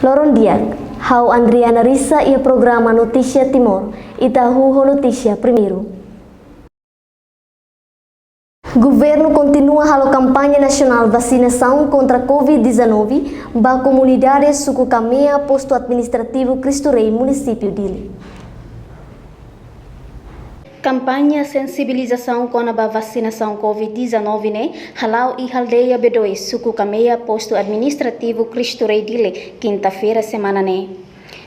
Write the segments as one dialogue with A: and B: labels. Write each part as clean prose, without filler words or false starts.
A: Loron Diak, Hau Andriana Risa e programa Notícia Timor, Itahu Notícia Primeiro. Governo continua a campanha nacional vacinação contra Covid-19 para a comunidade Suku Kamea, posto administrativo Cristo Rei, município Dili.
B: Campanha sensibilização com a vacinação Covid-19 né, Halau e Aldeia B2, Suku Kamea, posto administrativo Cristo Rei Dili, quinta-feira semana né.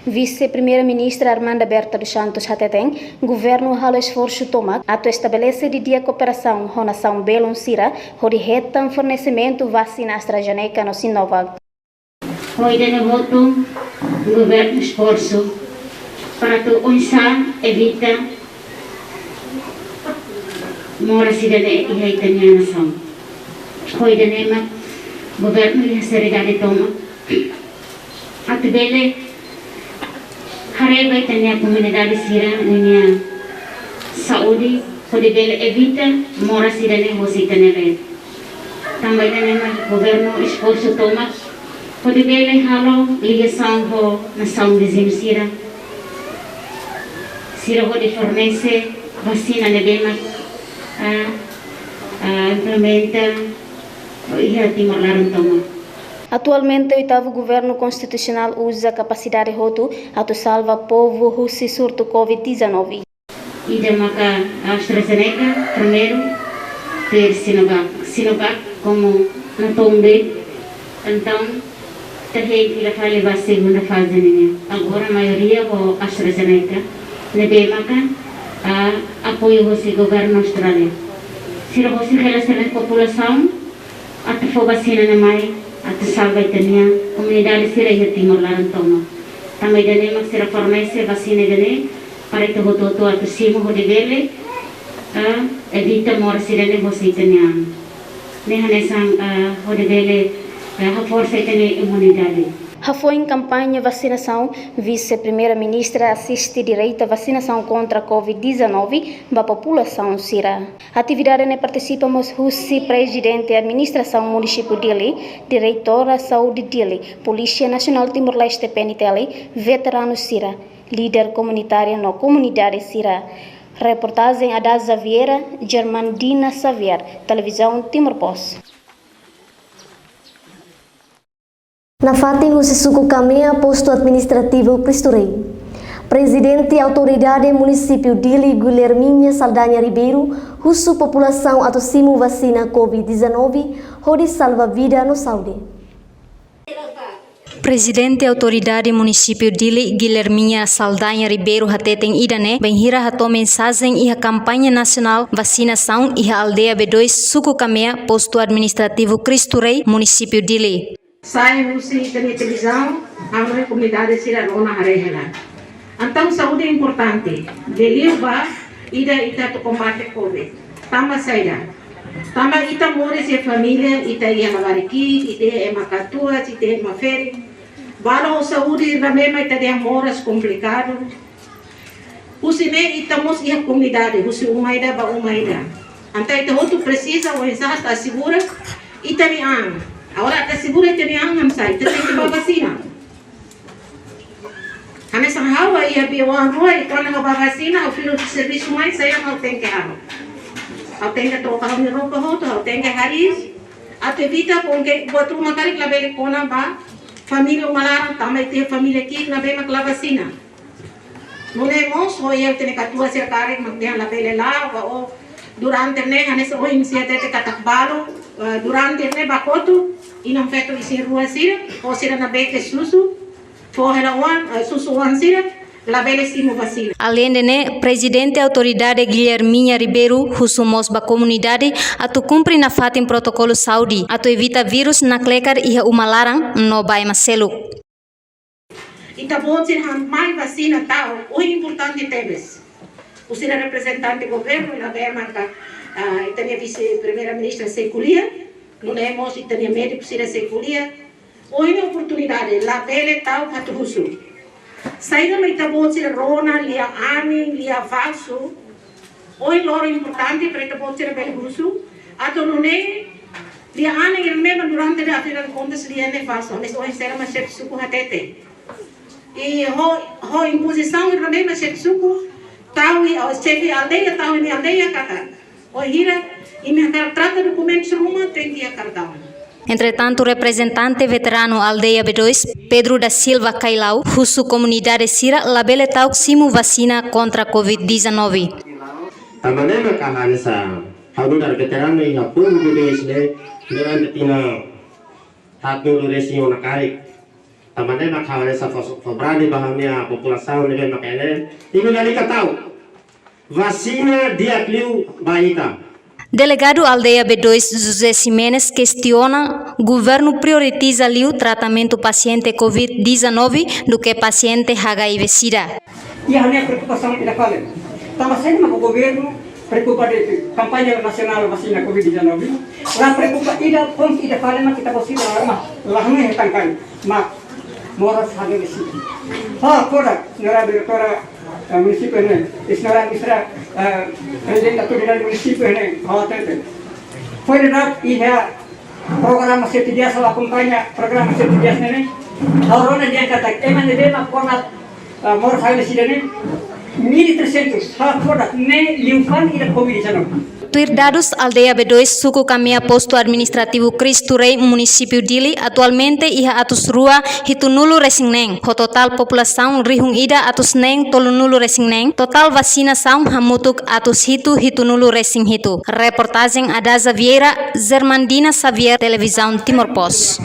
B: Vice-Primeira-Ministra Armanda Berta dos Santos Hateteng, governo halo esforço toma, ato estabelece de dia cooperação com a nação Belon Sira, onde retam fornecimento vacina AstraZeneca no Sinovac.
C: Hoje no voto, governo esforço para tu evita mora cidade e a italiana nação. Hoje nema governo e a seriedade toma, ato bele Hareba itanya comunidade sira nenia Saudi pode bele evita mora sira ne hosita neve. Também nema governo esforço toma pode bele halo ligação ho nação vizinho sira. Sira pode fornece vacina nebema implementa ia Timor Leste toma.
B: Atualmente, o oitavo governo constitucional usa a capacidade roto a salvar o povo russi surto Covid-19.
C: Ida maka AstraZeneca primeiro ter Sinovac como na tombe, então terrei que ela levar a segunda fase ninha. Agora a maioria o AstraZeneca lebe maka apoio o governo australiano. Se o você relaciona a população, até for vacina na mai até salva itania comunidade sira ia Timor Leste toma. Também dane mak sira fornece vacina dane para itu hoto até simo ho debele evita mora sira ne ho itania. Ne hanesang ho debele ha força itania imunidade.
B: Foi em campanha vacinação, vice-primeira-ministra assiste direito à vacinação contra a Covid-19 para a população sira. Atividade ne participamos vice-presidente da administração município Dili, diretora saúde Dili, Polícia Nacional Timor-Leste PNTL, veterano sira, líder comunitário na comunidade sira. Reportagem Adasa Vieira, Germandina Xavier, televisão Timor Post.
A: Na Fatim, Suku Kamea, posto administrativo Cristo Rei. Presidente e autoridade município Dili, Guilherminha Saldanha Ribeiro, russo população atosimo vacina Covid-19, onde salva vida no saúde.
B: Presidente e autoridade município Dili, Guilherminha Saldanha Ribeiro, Hateteng Idane, benhira hato mensagem e a campanha nacional vacinação e a aldeia B2, Suku Kamea, posto administrativo Cristo Rei, município Dili.
D: Saya mesti televisão, a comunidade sira rona harehela. Então saúde é importante. Deliva ida to combate Covid. Tama saida. Tama ita mores e família ita ia lavariki, ita é macatua, ita é maferi. Bala o saúde ramema ita de moras complicado. Usine ita mos ia comunidade, usi umaida ba umaida. Então ita outro precisa o exata segura ita ni ang. Agora até segura que nem sai, tem que levar vacina. A nessa rua ia pior rua e quando levar vacina, o filho de serviço mais sai não tem que arro. Ao tem que tocar o roupa roto, ao tem que haris. Até evita porque botou uma cara que lá vem com a ba família malara, também tem família aqui que lá vem com a vacina. Não é moço, ou eu tenho que atuar ser cara que não lá vem lá ou durante né, a nessa hoje se até que catabalo durante né bacoto e não feito isso rua sira, ou sira na beca susu, forra one susu one sira, la bela estimo vacina.
B: Além de né, presidente e autoridade Guilherminha Ribeiro, husumos ba comunidade, atu cumpre na fatin protocolo saúde, atu evita vírus na klecar e uma larang no bai maselu.
D: Ita bom ser mais vacina tal, o importante teves. O sira representante do governo, na bem marca, itania vice-primeira-ministra Seculia. Não é moço, tem médico, se reculia. Hoje a oportunidade, lá bela tal, para o russo. Saída me está bom ser rona, lia ami, lia falso. Hoje loro importante para o bom ser belo russo. Ato não é Dia aneh yang memang durante a final de contas dia é falso, nesse o será mais chefe suco hatete. E ho imposição e também mais chefe suco, tal e o chefe aldeia tal e aldeia kata. O hira e me trata documentos rumah tem que cartão.
B: Entretanto, o representante veterano Aldeia B2, Pedro da Silva Cailau, Husu Comunidade Sira, labele tauk simu vacina contra Covid-19.
E: Tamanema kahana sa haudar veterano e apoio B2 de durante tina hatu resi ona kari. Tamanema kahana sa fobrani bahamia população neve makele. Ini dari katau. Vacina diakliu baita.
B: Delegado Aldeia B2 José Ximenes questiona: governo prioritiza o tratamento paciente Covid-19 do que paciente HIV-Sida.
F: E a minha preocupação é qual é? Estava sendo o governo preocupado com a campanha nacional vacina Covid-19. Lá preocupa ida ponto ida fala mas kita possível lá não é tangkan, mas moras HIV-Sida. Fora nora diretora município ini, isnora misra presiden atau di município ini, hotel. Foi nak ia program setiap salah kampanye program setiap ini, orang yang kata eman dia nak pernah moras HIV-Sida ini. 1.300 produk ne liukan ida Covid-19.
B: Tuir dados Aldeia B2 suku Kamia posto administrativo Cristo Rei município Dili atualmente iha atus rua hitunulu resingneng. Ho total população rihung ida atus neng tolunulu resingneng. Total vacinação hamutuk atus hitunulu resing hitu. Reportagem Adaza Vieira, Zermandina Xavier, Televisão Timor Post.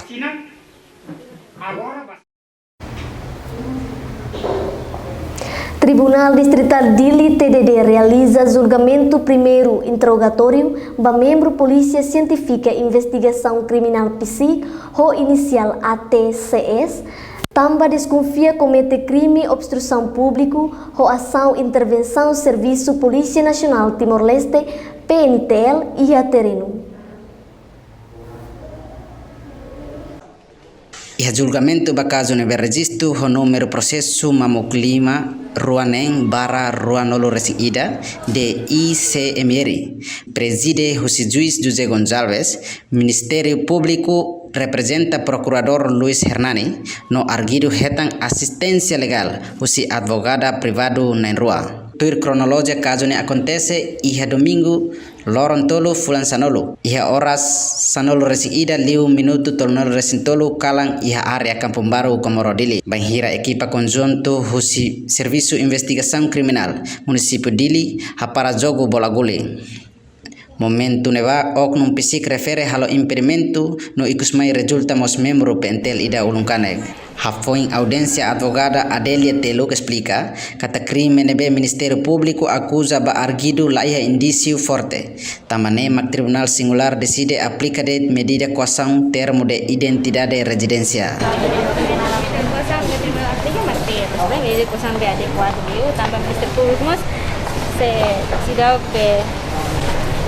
A: Tribunal Distrital Dili TDD realiza julgamento primeiro interrogatório ba membro Polícia Científica Investigação Criminal PC, ho inicial ATCS, tamba desconfia comete crime obstrução público, ho ação intervenção Serviço Polícia Nacional Timor-Leste, PNTL, e a terreno.
G: E julgamento ba caso neve registro ho número processo mamuklima Ruaneng bara Ruanolo Resida de ICMR, preside José Juiz José Gonçalves, Ministério Público representa Procurador Luis Hernani, no arguido hetang assistência legal, José advogada privado na rua. Tuir cronologia caso ne acontece iha domingo Lorontolo Fulan Sanolo, iha horas Sanolo Resida liu minuto tolnolo resintolo kalang iha area Kampung Baru Komorodili. Banhira equipa conjunto Husi Serviço Investigação Criminal Município Dili hapara jogo bola gole. Momento neva oknum pisik refere halo impedimento no ikusmai resulta mos membro pentel ida ulungkane. Hafoin audiência advogada Adelia Teluk explica kata crime nebe Ministério Público acusa ba arguido laia indício forte. Tamane mak Tribunal Singular decide aplica de medida coação termo de identidade residencia.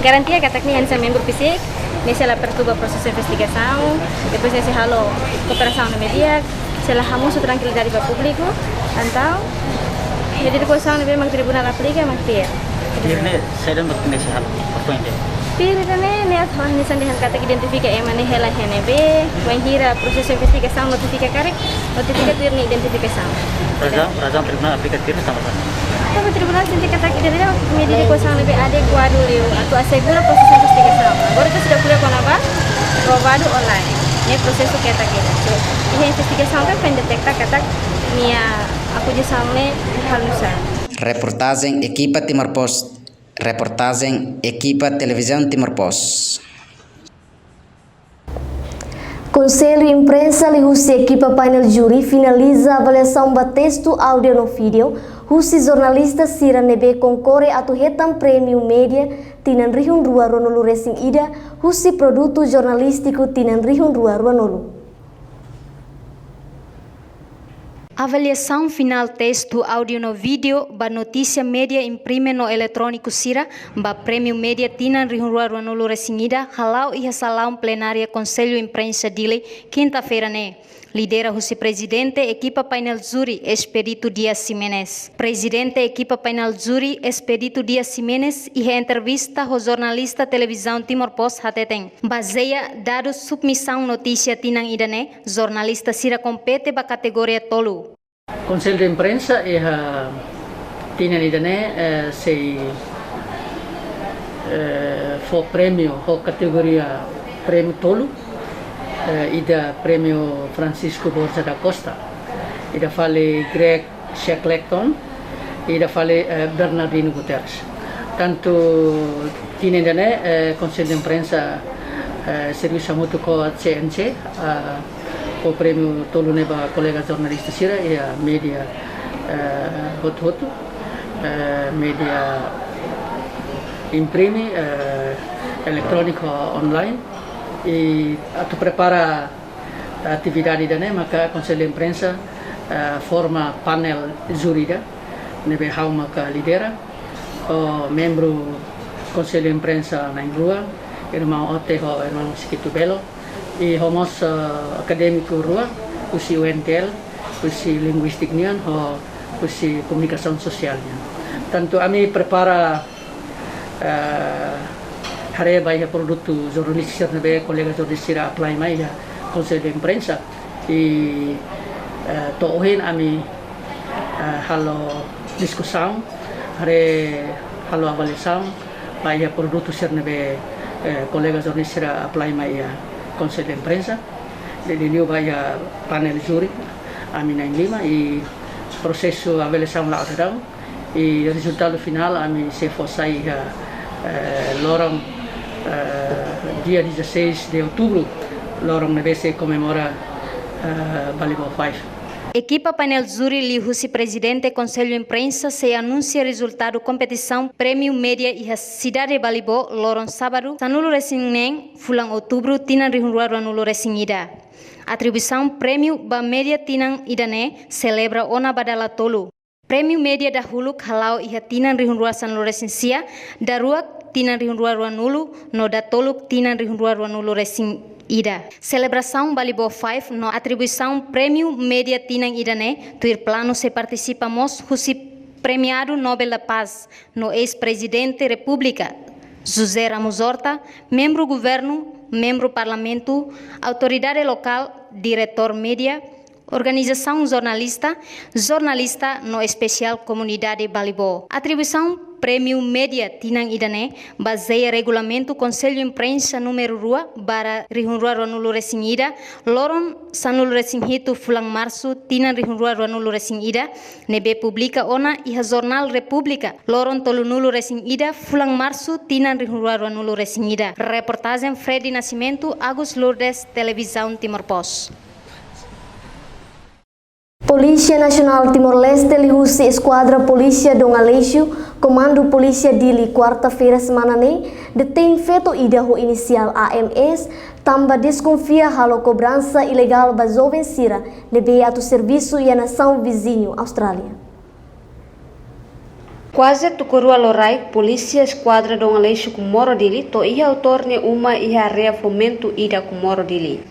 H: Garantia que técnica é membro PSIC, nesse ela perturba o processo de investigação, depois nesse halo cooperação no media, se ela hamusu tranquilidade para o público, então, medida de coação nebe mag tribunal aplica mag tier.
I: Tirne saya dan berkena sih halo apa ini?
H: Tier ini nih hal ini sandihan kata identifika emane hela henebe, wanghira proses investigação notifika karek, notifika tier ni identifikação.
I: Razão tribunal aplica tier sama-sama.
H: Tapi tribunal sendiri kata kita tidak medida de coação lebih adequado liu atau assegura proses investigação. Agora itu sudah boleh apa? Provado online. Ini proses que kita kira. Ini investigação kan pendetekta kata nia aku jasamne halusan.
G: Reportagem equipa Timor Post. Reportagem equipa Televisão Timor Post.
A: Conselho Imprensa e Husi equipa painel júri finaliza avaliação ba texto áudio no vídeo. Husi jornalista Sira Nebe concorre atu hetam prêmio média tinan rihun rua ronolu racing ida Husi produto jornalístico tinan rihun rua ronolu.
B: Avaliação final texto áudio no vídeo ba notícia média imprime no eletrônico Sira ba prêmio média tinan rihun rua ronolu racing ida halau iha salão plenária Conselho Imprensa Dili quinta-feira né. Lidera o presidente equipa painel júri Expedito Dias Ximenes. Presidente equipa painel júri Expedito Dias Ximenes e entrevista o jornalista televisão Timor Post Hateten. Baseia dados submissão notícia tinang idane, jornalista sira compete ba categoria tolu.
J: Conselho de imprensa tinang idane sei for prêmio for categoria prêmio tolu. Ida prêmio Francisco Borja da Costa, ida fale Greg Shackleton, ida fale Bernardino Guterres. Tanto tinha Conselho de Imprensa serviço muito com a CNC, o prêmio tolu neba colega jornalista sira e a media hotu, media imprime, eletrônico online. E tu prepara a atividade maka Conselho de Imprensa forma panel jurida nebe hauma ka lidera o membro Conselho de Imprensa na rua irmão Oteho irmão Sikitu Belo e homos akademiko rua usi UNTL usi linguistik nian ho usi komunikasi sosialnya. Tanto kami prepara hari baia produto jornalistik nebe colega jornalista apply mai Conselho de Imprensa e tohin ami halo discussão hari halo avaliação baia produto nebe colega jornalista apply mai Conselho de Imprensa de new baia panel juri ami na lima e processo avaliação lá adão e resultado final ami se fossai lorong dia 16 de outubro, lorong NBC comemora Balibol 5.
B: Equipa painel júri li husi presidente Conselho de Imprensa se anuncia resultado competição Prêmio Média e a cidade de Balibol lorong sábado, sanulo resingen fulang outubro tinan rihunruar nulo resingida. Atribuição Prêmio ba Média tinang idane celebra ona badala tolu. Prêmio Média da huluk halau iha tinan rihunruar sanulo resinsia daruak tinan rihunruar nulu no da toluk tinan rihunruar nulu resing ida. Celebração Balibol 5 no atribuição Prêmio Média tinang idane tuir plano se participamos husi premiado Nobel da Paz no ex-presidente República José Ramos Horta, membro governo, membro parlamento, autoridade local, diretor média, organização jornalista no especial comunidade Balibol. Atribuição Prêmio Média tinang idane baseia regulamento Conselho de Imprensa número 2 bara rihunruar nulo resingida loron sanul resinghitu fulang março tinang rihunruar nulo resingida nebe publica ona iha jornal República loron tolu nulo resingida fulang março tinang rihunruar nulo resingida. Reportagem Freddy Nascimento, Agus Lourdes, Televisão Timor Post.
A: Polícia Nacional Timor-Leste lihusi Esquadra Polícia Dom Aleixo, Comando Polícia Dili, quarta-feira semana nem, detém feto idaho inicial AMS, tamba desconfia halo cobrança ilegal ba jovem sira, lebe ato serviço e a nação vizinho, Austrália.
B: Quase tukurua lorai, Polícia Esquadra Dom Aleixo Kumoro Dili, to ia autor ne uma ia rea fomento ida Kumoro Dili.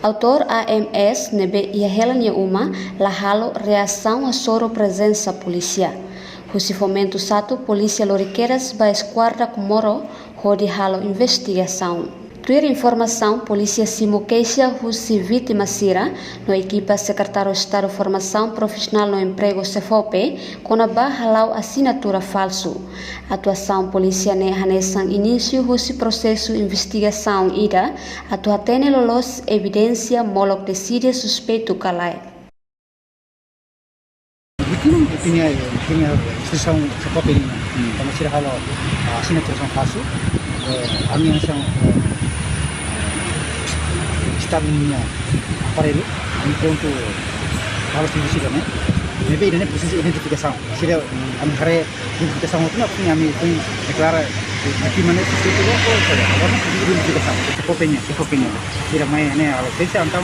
B: Autor AMS nebe ia helanya uma lahalo reação a soro presença polícia. Husi fomento satu polícia loriqueiras ba esquadra Kumoro hodi halo investigação. Tuir informação polícia simo queixa husi vítima sira no equipa secretário estado formação profissional no emprego CFOP kona ba halau assinatura falso. Atuação polícia ne hanesan início husi processo investigação ida atua tene lolos evidência molok decide suspeito kalai.
K: Tinha instituição CFOP ini kama sira halau assinatura falso. Kami yang Estado-nya aparelho, pronto harus diisi kan? Maybe ini proses identifikasi. Sila kami hari identifikasi itu nak punya kami deklara di mana itu oh saya, orang identifikasi. Kopenya. Sila mai ini kalau saya antam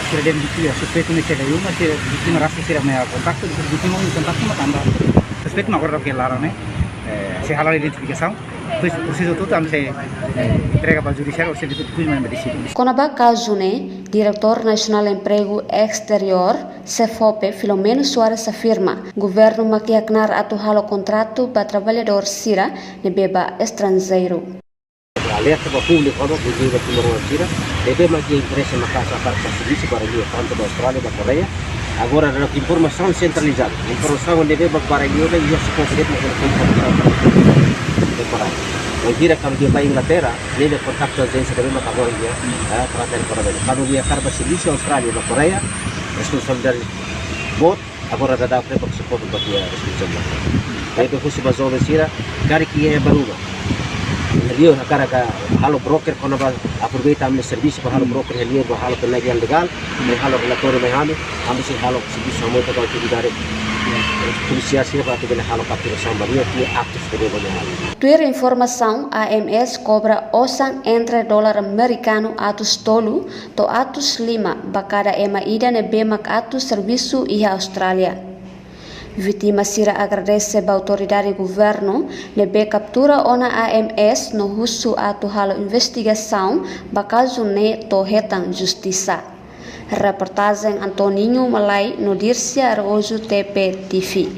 K: sila identifikasi suspek ini saya dah masih di merasa sila mai kontak itu di kontak itu tambah suspek nak orang ke larang saya halal identifikasi. processo todo kami saya entrega para o judiciário, o serviço de cuidado medicina.
B: Konaba caso né, Diretor Nacional Emprego Exterior, CEFOPE, Filomeno Soares afirma, governo maquiaknar atu halo contrato para trabalhador sira ne beba estrangeiro.
E: Alerta para o público, quando o dia da Timor Tira, deve manter interesse na casa para o serviço para o tanto da Austrália da Coreia. Agora, a informação centralizada, a informação deve para o dia e se conseguir Mentira kalau dia ke Inglaterra, dia ada kontak ke agência dari Macau dia, perhatian Korea. Kalau dia karena servisi Australia dan Korea, responsable dari bot, agora ada dapat support untuk dia responsable. Itu khusus bahasa Indonesia, kari kia berubah. Dia akan halo broker kono ba aproveita amne servisi para halo broker dia ba halo penagihan legal, halo relator mehami, ambil halo servisi semua itu kalau kita dari polisi sih para kita halo kapir sambaria dia aktif dari banyak.
B: Tuir informação, a AMS cobra osan entre dólar americano atus tolu to atus lima bakada ema ida ne bemak atus serviço e Austrália. Vítima sira agradece a autoridade governo lebe captura ona AMS no husu atu halo investigação bakazu ne to hetang justiça. Reportagem Antoninho Malai no Dircia Araujo TP TV.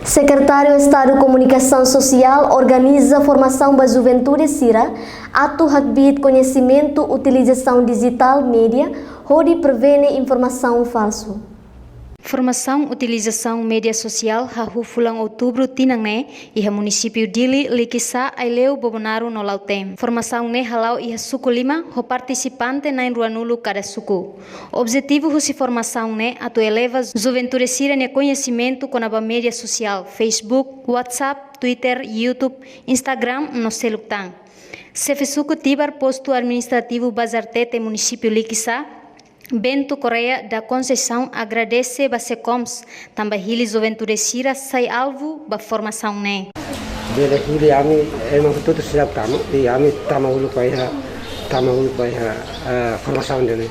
A: Secretário de Estado de Comunicação Social organiza formação da juventude Sira, atu hakbit conhecimento utilização digital média, onde prevene informação falso.
B: Formação utilização mídia social hahu fulang outubro tinangne iha município Dili likisa aileu Bobonaro no lautem. Formação ne halau iha suku lima ho participante na ruanulu cada suku. Objetivo husi formação ne atu eleva juventude sira ne conhecimento com a mídia social Facebook, WhatsApp, Twitter, YouTube, Instagram no celutang. Sefesuku tibar posto administrativo Bazartete município likisa Bento Coreia da Conceição agradece a SECOMS, também hili juventude sira sai alvo ba formação ne.
L: Bele hili ami emang betul siap tamu, di ami tamu ulu payah formação dene.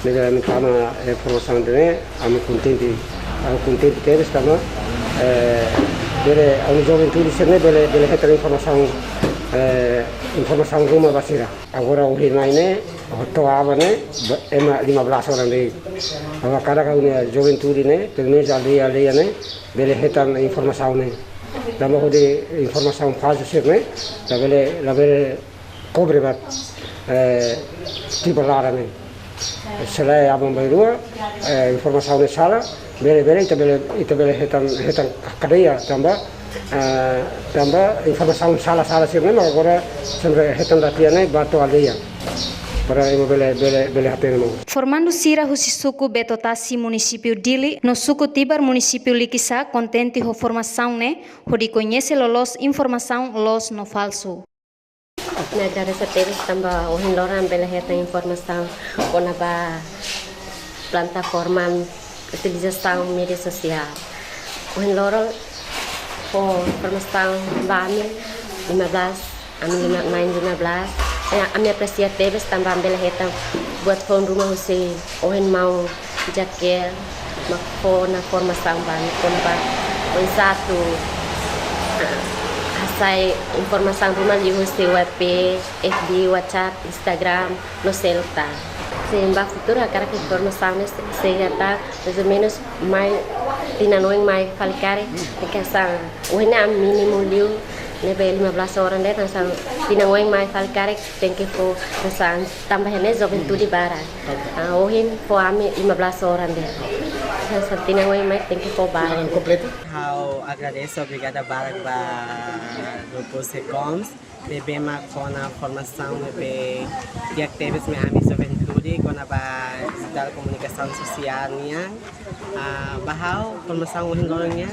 L: Bele ami tamu formação dene, ami contente teres tamu. Bele ami juventude sira bele heter informação rumah basira. Agora o rimai ne toa ne ema 15 orang deh. Agora cada kaunya juventude ne, pelo menos aldeia ne, bele hetan informação ne. Dama hode informação falsa sir ne, la bele cobre bat tipo lara ne. Selai abang bairua informação ne salah, bele itu bele hetan kadaya tambah informação salah sir ne, agora sempre hetan datia ne bato aldeia.
B: Formando sira husi suku Betotasi município Dili, no suku Tibar município Likisa, contente ho formação ne, ho di conhece lolos informação los no falso.
M: Me agradece a todos também o hindoran bela heta informação com a plataforma utilização mídia social. O hindoran ho informação bami 15 kami apresiasi teves tambah bela heta buat phone rumah usi ohen mau jakel makpo na formação bami konba on satu hasai informação rumah li usi WP, FB, WhatsApp, Instagram, no celular. Sehingga futuro akan informação segera mais ou menos mais tinanoing mais falicare dikasang ohen am minimum liu Nebe 15 orang deh, nasang pinangoing mai falkarek tengke po nasang tambahannya juventude bara. Ohin po ami 15 orang deh. Nasang pinangoing mai tengke po bara.
N: How agradeço obrigada Barak ba grupo SECOMS bebe ma com a formação bebe de atividades me ami juventude com a digital comunicação social nia. Bahau formação hingolnya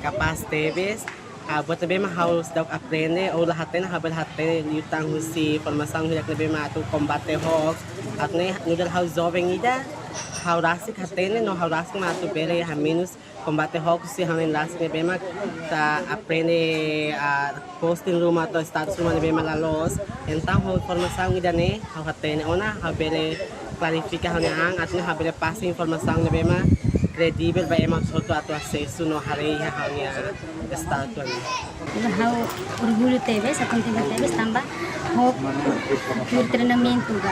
N: kapaz teves buat lebih mah harus dapat aprende ou lahatena habel hatena yutang husi formação yak lebih mah tu combate hoax atne nudal harus jovem ida haurasik hatena no haurasik mah tu bele menos combate hoax si hamen lasik lebih mah ta aprende posting rumah atau status rumah lebih mah lalos então formação ida ne hatena ona habele klarifikasi hanya ang atne habele passing informação lebih mah kredibel ba emang soto atau acesso no hari hanya estado ni.
O: Hau orgulho TV, sa contigo TV tambah ho treinamento ga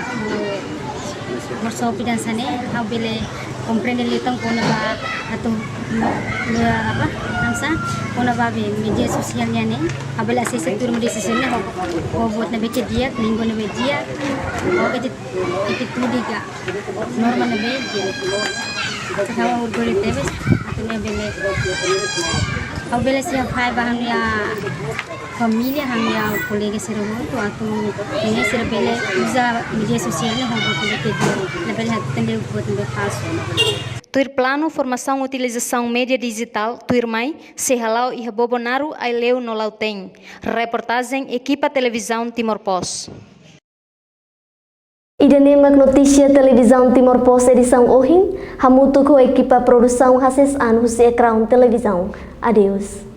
O: workshop dan sana hau bele comprende litang kona ba atau apa namsa kona ba media sosialnya ni abel asese turun di sini ho buat na beche dia linggo na beche dia ho itu tudiga normal na beche kau orgulho TV atau na bele hau bele siap hai bahan ya família hanya kolega serumur tu atau ini serba bele usa media sosialnya ho buat na beche na bele hatende buat na beche
B: Tuir plano formação utilização mídia digital, tuir mai, se halau e rebobonaru ai leu no lautém. Reportagem equipa televisão Timor Pos.
A: Idenemak notícia televisão Timor Pos edição Ohim, hamutu com equipa produção Hases An Hussein Crown televisão. Adeus.